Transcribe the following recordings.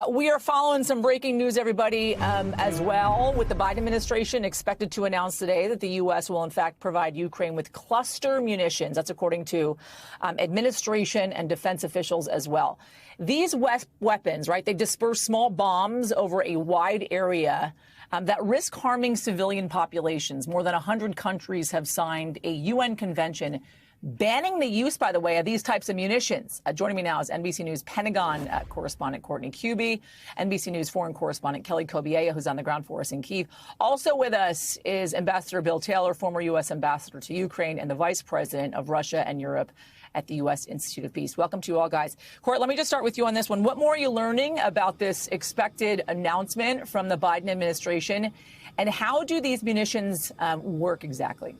We are following some breaking news, everybody, as well, with the Biden administration expected to announce today that the U.S. will, in fact, provide Ukraine with cluster munitions. That's according to administration and defense officials as well. These weapons, right, they disperse small bombs over a wide area that risk harming civilian populations. More than 100 countries have signed a UN convention banning the use, by the way, of these types of munitions. Joining me now is NBC News Pentagon correspondent Courtney Kube, NBC News foreign correspondent Kelly Kobiella, who's on the ground for us in Kyiv. Also with us is Ambassador Bill Taylor, former U.S. ambassador to Ukraine and the vice president of Russia and Europe at the U.S. Institute of Peace. Welcome to you all, guys. Court, let me just start with you on this one. What more are you learning about this expected announcement from the Biden administration, and how do these munitions work exactly?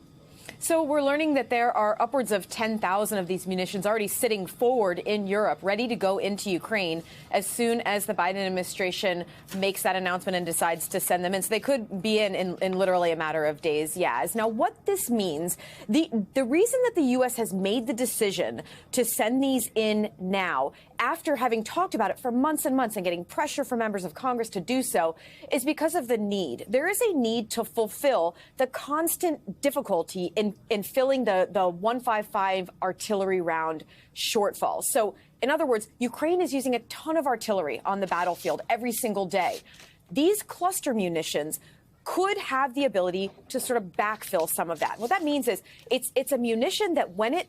So we're learning that there are upwards of 10,000 of these munitions already sitting forward in Europe, ready to go into Ukraine as soon as the Biden administration makes that announcement and decides to send them in. So they could be in literally a matter of days, Yaz. Now, what this means, the reason that the U.S. has made the decision to send these in now, after having talked about it for months and months and getting pressure from members of Congress to do so, is because of the need. There is a need to fulfill the constant difficulty in filling the 155 artillery round shortfall. So, in other words, Ukraine is using a ton of artillery on the battlefield every single day. These cluster munitions could have the ability to sort of backfill some of that. What that means is it's a munition that when it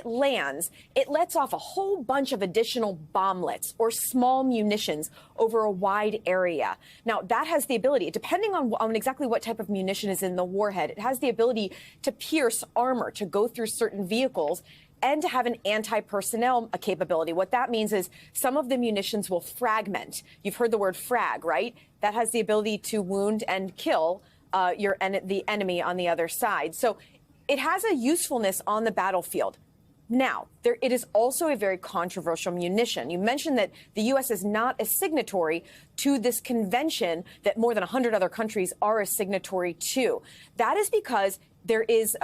lands, it lets off a whole bunch of additional bomblets or small munitions over a wide area. Now, that has the ability, depending on exactly what type of munition is in the warhead, it has the ability to pierce armor, to go through certain vehicles, and to have an anti-personnel capability. What that means is some of the munitions will fragment. You've heard the word frag, right? That has the ability to wound and kill the enemy on the other side. So it has a usefulness on the battlefield. Now, it is also a very controversial munition. You mentioned that the U.S. is not a signatory to this convention that more than 100 other countries are a signatory to. That is because there is,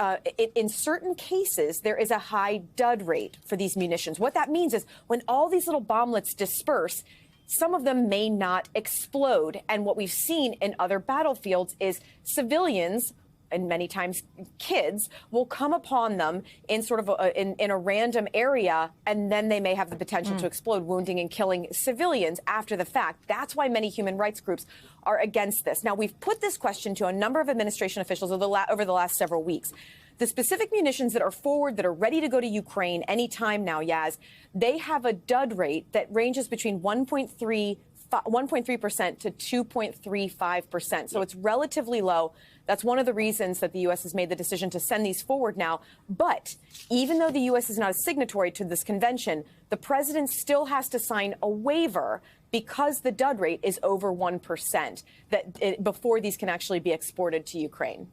in certain cases, there is a high dud rate for these munitions. What that means is when all these little bomblets disperse, some of them may not explode. And what we've seen in other battlefields is civilians, and many times kids, will come upon them in sort of in a random area, and then they may have the potential to explode, wounding and killing civilians after the fact. That's why many human rights groups are against this. Now, we've put this question to a number of administration officials over the last several weeks. The specific munitions that are forward, that are ready to go to Ukraine anytime now, Yaz, they have a dud rate that ranges between 1.3% to 2.35%. So it's relatively low. That's one of the reasons that the U.S. has made the decision to send these forward now. But even though the U.S. is not a signatory to this convention, the president still has to sign a waiver because the dud rate is over 1% before these can actually be exported to Ukraine.